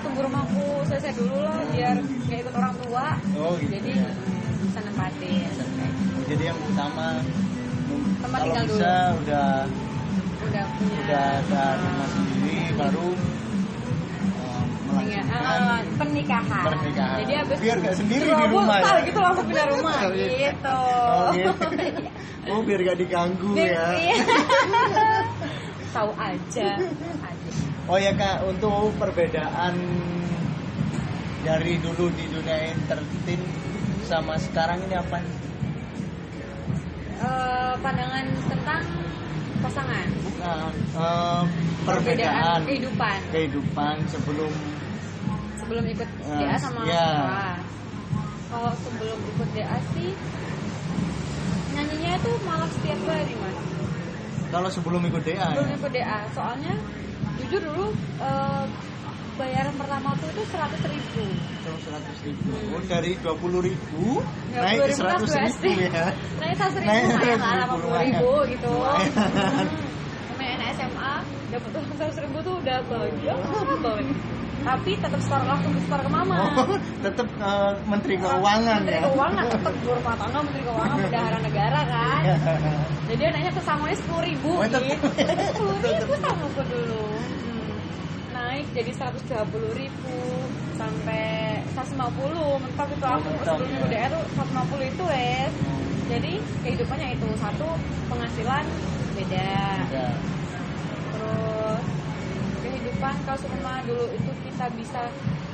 Tunggu rumahku selesai dulu lah biar gak ikut orang tua. Oh gitu. Jadi Ya. bisa nempatin. Jadi yang utama Tempat kalau tinggal bisa dulu. udah Udah ada rumah sendiri baru melangsungkan pernikahan. Jadi habis biar gak sendiri di Robul, rumah tar, ya. gitu langsung pindah rumah gitu. Oh, gitu. Oh biar gak diganggu ya. Iya. Tahu aja. Oh ya Kak, untuk perbedaan dari dulu di dunia entertain sama sekarang ini apa? Pandangan tentang pasangan. Bukan, perbedaan kehidupan sebelum ikut DA sama ya. sekolah. Kalau sebelum ikut DA sih nyanyinya itu malah setiap hari mas. Kalau sebelum ikut DA Sebelum ya? ikut DA, soalnya jujur dulu bayaran pertama tuh itu 100.000. 100.000. Oh dari 20.000 naik ke 100.000 ya? Naik 100.000 Naik lumayan 100.000, lah 80.000 gitu. lumayan. Sama anak SMA dapat 100.000 tuh udah bahagia banget. Tapi tetap setor ke mama. Oh, tetap Menteri Keuangan Menteri ya? Keuangan tetap ibu rumah tangga, Menteri Keuangan, bendahara negara kan. Jadi anaknya kesangonnya 10.000 Oh, tetap. gitu. 10.000 sama aku dulu. Naik jadi 120.000 sampai 150. Mentok itu aku mentok, sebelum ya. UDR tuh 150 itu wes. Jadi kehidupannya itu satu penghasilan beda. Ya. Terus kehidupan kalau seumpama dulu itu kita bisa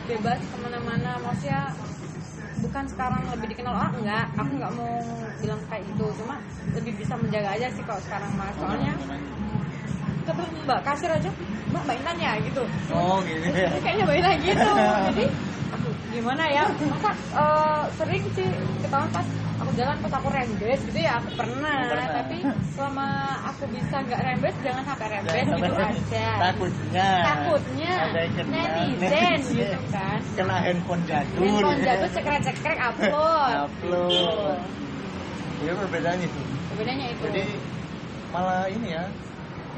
bebas kemana-mana, maksudnya bukan sekarang lebih dikenal orang, enggak, aku nggak mau bilang kayak gitu, cuma lebih bisa menjaga aja sih kalau sekarang mas, soalnya kita bilang mbak kasir aja, mbak Intan ya gitu. Oh gitu ya. Kayaknya Mbak Intan gitu. Jadi aku gimana ya, masa sering sih ketahuan pas aku jalan, pas aku rembes gitu ya, aku pernah. Tapi selama aku bisa nggak rembes, jangan sampai rembes gitu aja. Takutnya ada yang kena netizen gitu kan, kena handphone jadul cekrek upload. Iya perbedaannya itu. Bedanya itu. Jadi malah ini ya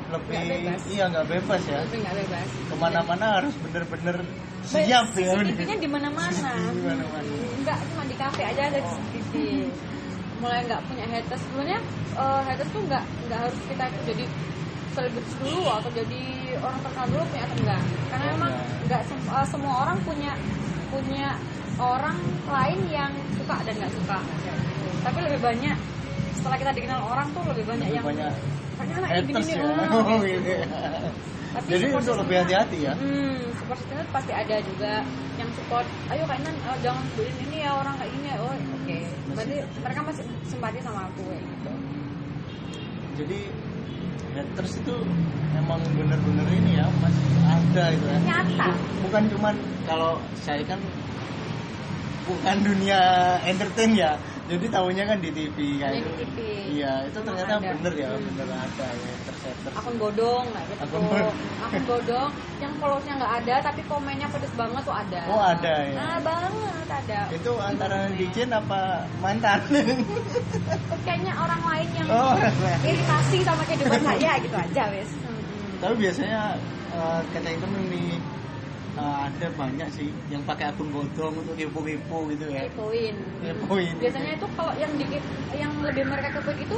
lebih nggak bebas ya. Lebih nggak bebas. Kemana-mana harus bener-bener siap ya. CCTV-nya di mana-mana. Enggak cuma di kafe aja ada CCTV. Mulai nggak punya haters, sebenarnya haters tuh nggak harus kita itu jadi selebritis dulu atau jadi orang terkenal dulu punya atau enggak. Karena memang nggak semua orang punya orang lain yang suka dan nggak suka. Tapi lebih banyak setelah kita dikenal orang tuh lebih banyak yang ternyata haters gini ya. Tapi jadi untuk lebih hati-hati ya. Support system pasti ada juga yang support. Ayo kainan jangan beliin ini ya orang kayak gini ya. Oh oke. Berarti mereka masih simpati sama aku gitu. Jadi haters itu emang bener-bener ini ya masih ada gitu ya. Nyata. Bukan cuman kalau saya kan bukan dunia entertain ya. Jadi tahunya kan di TV kayak itu. Iya, itu ternyata bener ya, bener ada ya haters. Akun bodong nggak gitu. Akun bodong yang followersnya nggak ada tapi komennya pedes banget tuh ada. Oh ada ya. Nah banget ada. Itu antara netizen apa mantan? Kayaknya orang lain yang iritasi sama kehidupan saya gitu aja wes. Tapi biasanya kata itu nih ada banyak sih yang pakai akun bodong untuk kepo-kepo gitu ya. Kepoin. Biasanya itu kalau yang lebih mereka kepoin itu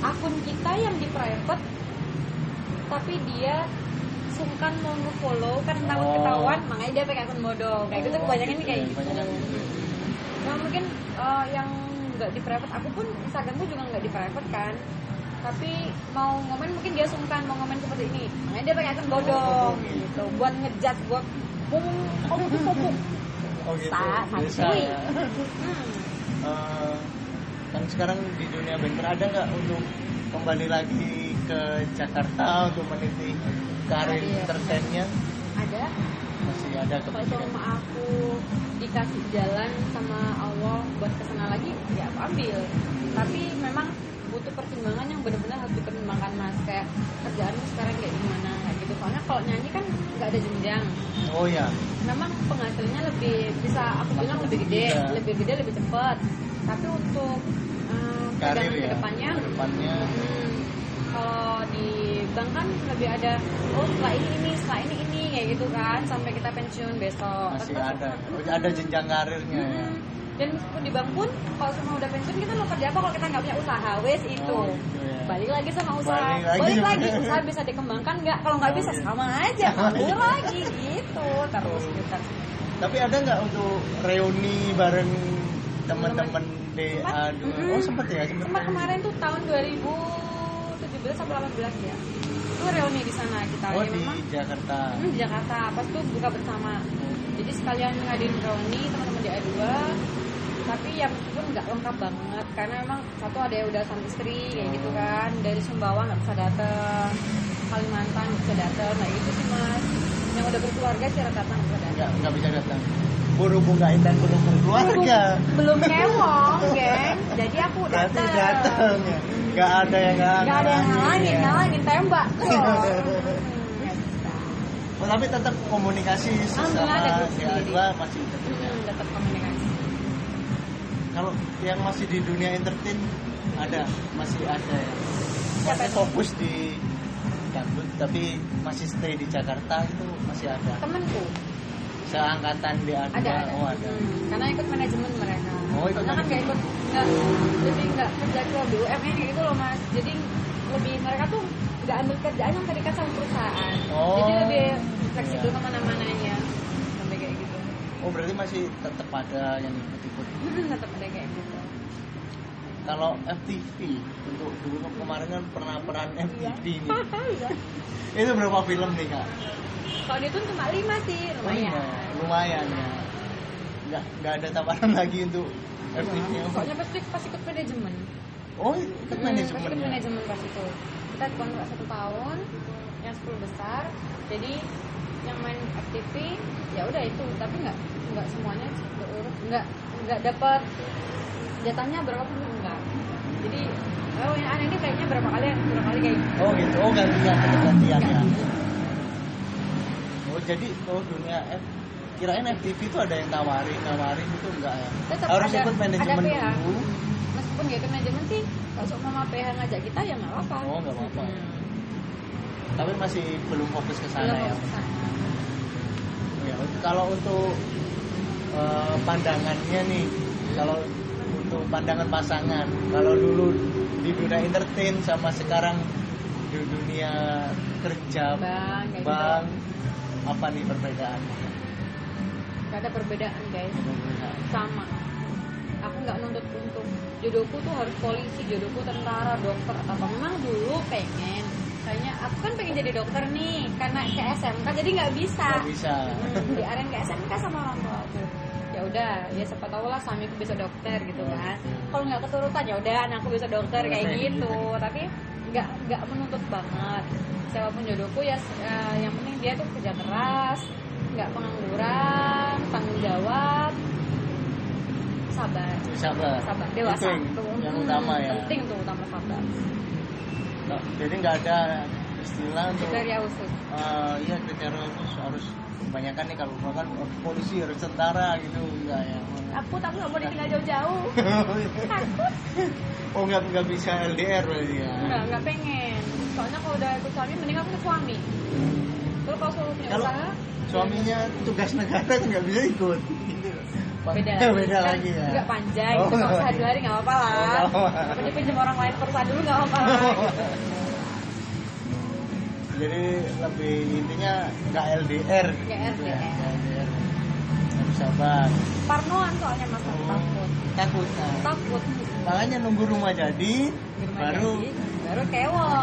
akun kita yang di private tapi dia sungkan mau nge-follow kan takut ketahuan, makanya dia pakai akun bodong. Kayak gitu kebanyakan nih kayak gitu. Nah, mungkin yang nggak di private, aku pun Instagramku juga nggak di private kan. Tapi mau ngomen mungkin dia sungkan mau ngomen seperti ini, makanya dia pakai akun bodong gitu buat ngejat, buat ngomong. Oh gitu. Santuy. Kan sekarang di dunia banker ada nggak untuk kembali lagi ke Jakarta untuk meniti karir entertainnya? Ada. Masih ada Kalau kepikiran. sama aku dikasih jalan sama Allah buat kesana lagi, ya aku ambil. Tapi memang butuh pertimbangan yang benar-benar harus dipertimbangkan mas, kayak kerjaan sekarang kayak gimana kayak gitu. Soalnya kalau nyanyi kan nggak ada jenjang. Oh ya. Memang penghasilannya lebih bisa aku bilang lebih gede, lebih cepat. Tapi untuk karir ke ya. depannya kalau di bank kan lebih ada setelah ini kayak gitu kan sampai kita pensiun besok. Masih ada jenjang karirnya ya. Dan meskipun di bank pun kalau semua udah pensiun kita mau kerja apa kalau kita nggak punya usaha wes itu balik lagi sama usaha balik lagi usaha bisa dikembangkan nggak, kalau nggak bisa sama aja kabur lagi gitu terus. Tapi ada nggak untuk reuni bareng teman-teman DA dulu? Oh sempat kemarin tuh tahun 2017 atau 18 ya, itu reuni di sana kita. Oh ya, di memang, Jakarta. Di Jakarta pas tuh buka bersama. Jadi sekalian ngadain reuni teman-teman DA2. Tapi ya meskipun nggak lengkap banget karena memang satu ada yang udah suami istri kayak gitu kan, dari Sumbawa nggak bisa datang, Kalimantan nggak bisa datang, nah itu sih mas. Yang udah berkeluarga sih rata-rata nggak bisa datang. Berhubung nggak Intan belum berkeluarga, belum kewong geng, jadi aku datang ya. Nggak ada yang ngalangin tembak tuh. Oh, tapi tetap komunikasi sesama DA2 masih tetap komunikasi. Kalau yang masih di dunia entertain masih ada ya. Masih fokus di dangdut tapi masih stay di Jakarta itu masih ada. Temenku seangkatan DA2 ada. Ada. Karena ikut manajemen mereka. Ikut kan nggak kerja ke BUMN gitu loh mas. Jadi lebih mereka tuh nggak ambil kerjaan yang terikat sama perusahaan. Jadi lebih fleksibel kemana-mananya sampai kayak gitu. Oh berarti masih tetap ada yang ikut-ikut. Tetap ada kayak gitu. Kalau FTV untuk dulu kemarin kan pernah peran FTV nih. Itu berapa film nih kak? Kalau dia tuh cuma 5 sih, lumayan ya. Nggak ada tawaran lagi untuk FTV. Soalnya pas ikut manajemen. Oh ikut manajemen. Ikut manajemen pas itu. Kita kontrak 1 tahun. yang 10 besar. Jadi yang main FTV ya udah itu, tapi nggak semuanya berurut, nggak dapat jatahnya berapa pun enggak. Jadi yang aneh ini kayaknya berapa kali kayak gitu. Oh gitu, oh gantian ya. Oh jadi dunia kirain FTV itu ada yang nawarin itu enggak ya? Tetap Harus ikut manajemen dulu. Meskipun nggak ikut manajemen sih, kalau mama PH ngajak kita ya nggak apa-apa. Oh nggak apa-apa. Tapi masih belum fokus ke sana ya. Ya, kalau untuk pandangannya nih, kalau untuk pandangan pasangan, kalau dulu di dunia entertain sama sekarang di dunia kerja bang apa nih perbedaannya? Gak ada perbedaan guys, sama. Aku nggak nuntut untuk jodohku tuh harus polisi, jodohku tentara, dokter atau apa. Memang dulu pengen, kayaknya aku kan pengen jadi dokter nih, karena ke SMK jadi nggak bisa. Diarahin ke SMK sama orang tua aku. Ya udah, ya siapa tahu lah suamiku bisa dokter gitu kan. Kalau nggak keturutan ya udah anakku bisa dokter kayak gitu. Tapi nggak menuntut banget. Siapapun jodohku ya, yang penting dia tuh kerja keras, nggak pengangguran, tanggung jawab, sabar, dewasa itu yang utama ya. Penting tuh utama sabar. Jadi nggak ada istilah untuk kriteria khusus. Iya kriteria khusus harus kebanyakan nih kalau bahkan polisi harus tentara gitu enggak ya. Aku nggak mau ditinggal jauh-jauh. Takut. Oh nggak bisa LDR berarti ya? Nggak pengen. Soalnya kalau udah ikut suami, mending aku ikut suami. Terus kalau suami punya usaha, suaminya tugas negara kan nggak bisa ikut. Beda lagi ya. Nggak panjang. Itu kalau sehari-hari nggak apa-apa lah. Apa dipinjam orang lain perusahaan dulu nggak apa-apa lah. Jadi lebih intinya nggak LDR. Nggak LDR. Harus sabar. Parnoan soalnya mas takut. Makanya nunggu rumah jadi, baru kewok.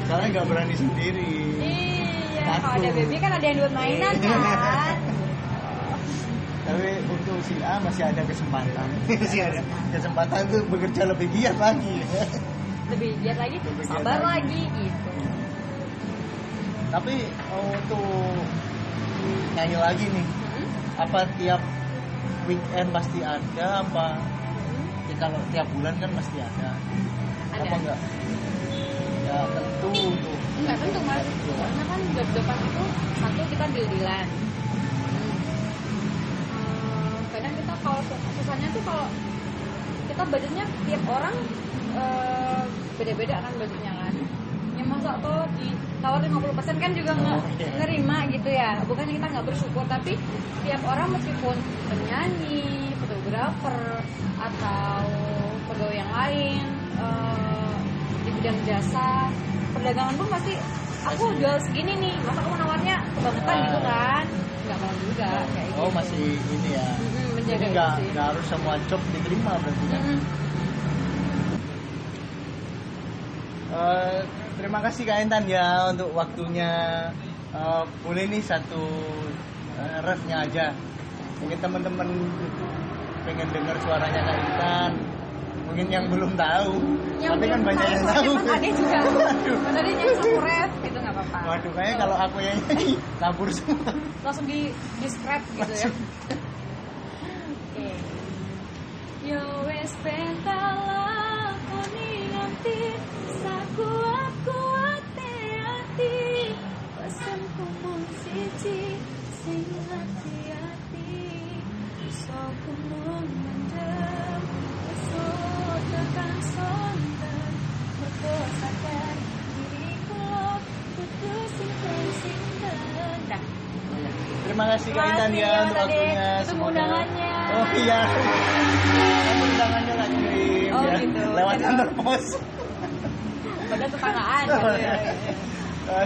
Karena nggak berani sendiri. Iya, kalau ada baby kan ada yang buat mainan kan. Tapi untuk si A masih ada kesempatan. Masih ada kesempatan tuh bekerja lebih giat lagi. Sabar lagi gitu. Tapi untuk nyanyi lagi nih, apa tiap weekend pasti ada apa? Ya, kalau tiap bulan kan pasti ada. Apa enggak? Ya tentu tuh. Enggak tentu mas. Karena kan job-joban itu satu kita deal-dealan. Kadang kita kalau susahnya tuh kalau kita budgetnya tiap orang beda-beda kan budgetnya kan. Ya masa tuh ditawar 50% kan juga nggak nerima gitu ya. Bukannya kita nggak bersyukur, tapi tiap orang meskipun penyanyi, fotografer atau pegawai yang lain di bidang jasa, perdagangan pun pasti aku jual segini nih, masa kamu nawarnya kebangetan gitu kan? Nggak mau juga kayak gitu. Oh masih ini ya. Menjaga jadi nggak harus semua job diterima berarti kan? Terima kasih Kak Intan ya untuk waktunya. Boleh nih satu refnya aja. Mungkin teman-teman pengen dengar suaranya Kak Intan. Mungkin yang belum tahu. Tapi kan banyak yang tahu. Ada juga. Tadi yang satu ref gitu nggak apa-apa. Waduh, kayaknya kalau aku yang nyanyi kabur semua. Langsung di scrap gitu ya. Oke. Yo wes pentala koni nganti sakuat hati pesan kumpul siji sing hati-hati iso kumpul mendem iso tekan sonten mergo sadar diriku kudu sinten. Terima kasih Kak Intan ya untuk waktunya. Itu undangannya. Oh iya. Undangannya lagi kirim ya. Gitu. Lewat kantor pos. Padahal tetanggaan gitu ya.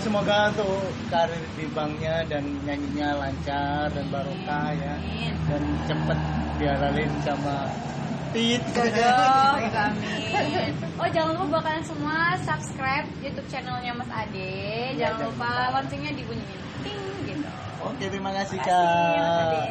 Semoga untuk karir di banknya dan nyanyinya lancar dan barokah ya. Dan cepet dihalalin sama Tit. Jodoh, amin. Oh jangan lupa buat kalian semua subscribe YouTube channelnya Mas Ade. Jangan lupa loncengnya dibunyiin. Ting gitu. Oke, terima kasih Kak.